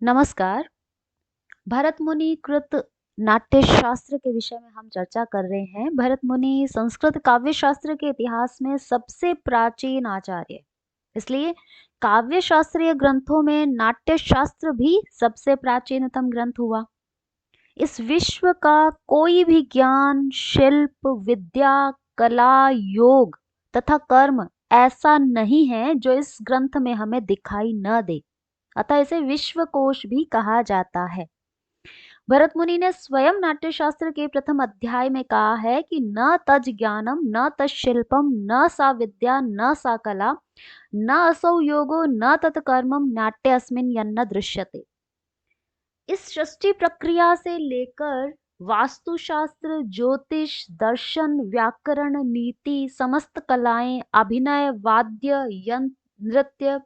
नमस्कार। भरत मुनि कृत नाट्य शास्त्र के विषय में हम चर्चा कर रहे हैं। भरत मुनि संस्कृत काव्य शास्त्र के इतिहास में सबसे प्राचीन आचार्य है। इसलिए काव्य शास्त्रीय ग्रंथों में नाट्य शास्त्र भी सबसे प्राचीनतम ग्रंथ हुआ। इस विश्व का कोई भी ज्ञान, शिल्प, विद्या, कला, योग तथा कर्म ऐसा नहीं है जो इस ग्रंथ में हमें दिखाई न दे। अतः इसे विश्वकोश भी कहा जाता है। भरत मुनि ने स्वयं नाट्यशास्त्र के प्रथम अध्याय में कहा है कि न तज ज्ञानम न तत्शिल्पम न सा विद्या न सा कला न असौ योगो न तत्कर्मम नाट्य अस्मिन् यन्न दृश्यते। इस सृष्टि प्रक्रिया से लेकर वास्तुशास्त्र, ज्योतिष, दर्शन, व्याकरण, नीति, समस्त कलाएं, अभिनय, वाद्य यंत्र, नृत्य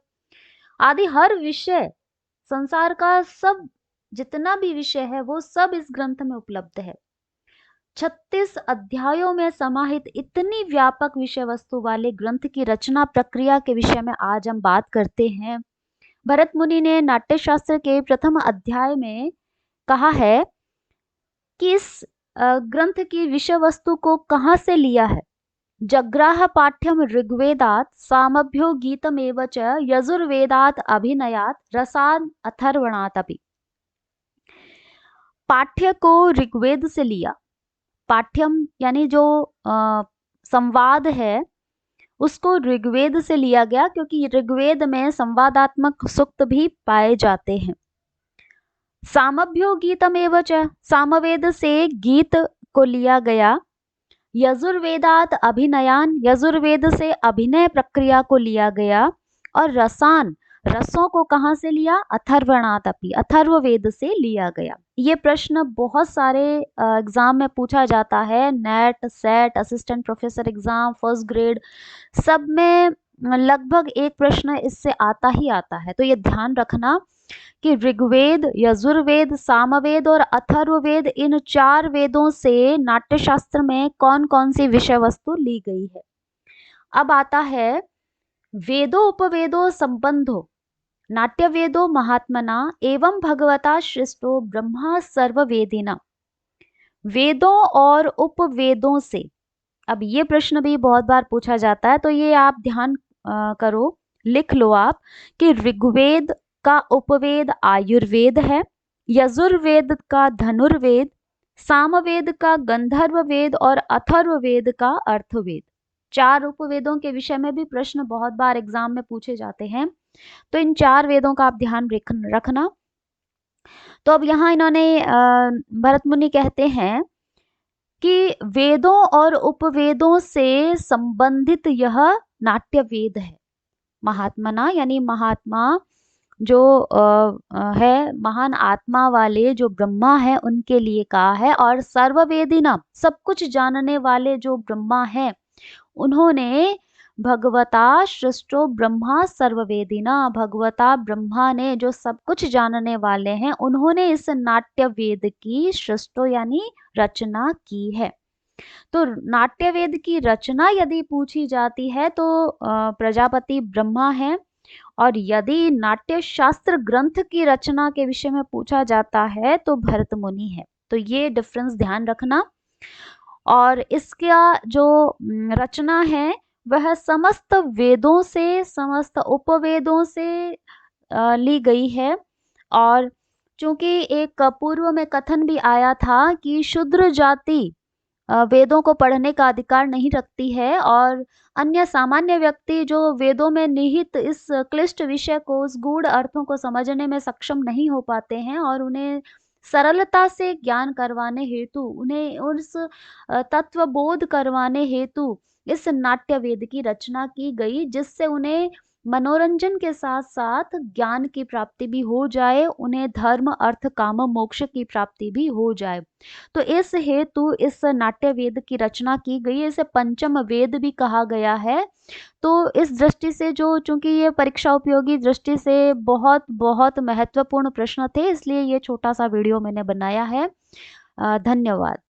आदि हर विषय, संसार का सब जितना भी विषय है वो सब इस ग्रंथ में उपलब्ध है। 36 अध्यायों में समाहित इतनी व्यापक विषय वस्तु वाले ग्रंथ की रचना प्रक्रिया के विषय में आज हम बात करते हैं। भरत मुनि ने नाट्यशास्त्र के प्रथम अध्याय में कहा है कि इस ग्रंथ की विषय वस्तु को कहाँ से लिया है। जग्राह पाठ्यम ऋग्वेदात सामभ्यो गीतमेव च यजुर्वेदात अभिनयात रसान अथर्वणात अपि। पाठ्य को ऋग्वेद से लिया। पाठ्यम यानी जो संवाद है उसको ऋग्वेद से लिया गया, क्योंकि ऋग्वेद में संवादात्मक सूक्त भी पाए जाते हैं। सामभ्यो गीतमेव च, सामवेद से गीत को लिया गया। यजुर्वेदात अभिनयान, यजुर्वेद से अभिनय प्रक्रिया को लिया गया। और रसान, रसों को कहाँ से लिया? अथर्वणात अपि, अथर्ववेद से लिया गया। ये प्रश्न बहुत सारे एग्जाम में पूछा जाता है। Net, set, assistant professor exam, first grade, सब में लगभग एक प्रश्न इससे आता ही आता है। तो ये ध्यान रखना कि ऋग्वेद, यजुर्वेद, सामवेद और अथर्ववेद, इन 4 वेदों से नाट्यशास्त्र में कौन कौन सी विषय वस्तु ली गई है। अब आता है वेदो उपवेदो संबंधो नाट्य वेदो महात्मना एवं भगवता सृष्टो ब्रह्मा सर्ववेदिना। वेदों और उपवेदों से, अब ये प्रश्न भी बहुत बार पूछा जाता है, तो ये आप ध्यान करो, लिख लो आप कि ऋग्वेद का उपवेद आयुर्वेद है, यजुर्वेद का धनुर्वेद, सामवेद का गंधर्व वेद और अथर्ववेद का अर्थवेद। 4 उपवेदों के विषय में भी प्रश्न बहुत बार एग्जाम में पूछे जाते हैं। तो इन 4 वेदों का आप ध्यान रखना। तो अब यहाँ इन्होंने भरत मुनि कहते हैं कि वेदों और उपवेदों से संबंधित यह नाट्य वेद है। महात्मना यानी महात्मा जो है, महान आत्मा वाले जो ब्रह्मा है उनके लिए कहा है। और सर्ववेदिना, सब कुछ जानने वाले जो ब्रह्मा है, उन्होंने भगवता सृष्टो ब्रह्मा सर्ववेदिना, भगवता ब्रह्मा ने जो सब कुछ जानने वाले हैं, उन्होंने इस नाट्य वेद की सृष्टो यानी रचना की है। तो नाट्य वेद की रचना यदि पूछी जाती है तो प्रजापति ब्रह्मा है, और यदि नाट्य शास्त्र ग्रंथ की रचना के विषय में पूछा जाता है तो भरत मुनि है। तो ये डिफरेंस ध्यान रखना। और इसका जो रचना है वह समस्त वेदों से, समस्त उपवेदों से ली गई है। और चूंकि एक पूर्व में कथन भी आया था कि शूद्र जाति वेदों को पढ़ने का अधिकार नहीं रखती है, और अन्य सामान्य व्यक्ति जो वेदों में निहित इस क्लिष्ट विषय को, उस गूढ़ अर्थों को समझने में सक्षम नहीं हो पाते हैं, और उन्हें सरलता से ज्ञान करवाने हेतु, उन्हें उस तत्वबोध करवाने हेतु इस नाट्य वेद की रचना की गई, जिससे उन्हें मनोरंजन के साथ साथ ज्ञान की प्राप्ति भी हो जाए, उन्हें धर्म, अर्थ, काम, मोक्ष की प्राप्ति भी हो जाए। तो इस हेतु इस नाट्य वेद की रचना की गई। इसे पंचम वेद भी कहा गया है। तो इस दृष्टि से जो, चूंकि ये परीक्षा उपयोगी दृष्टि से बहुत बहुत महत्वपूर्ण प्रश्न थे, इसलिए ये छोटा सा वीडियो मैंने बनाया है। धन्यवाद।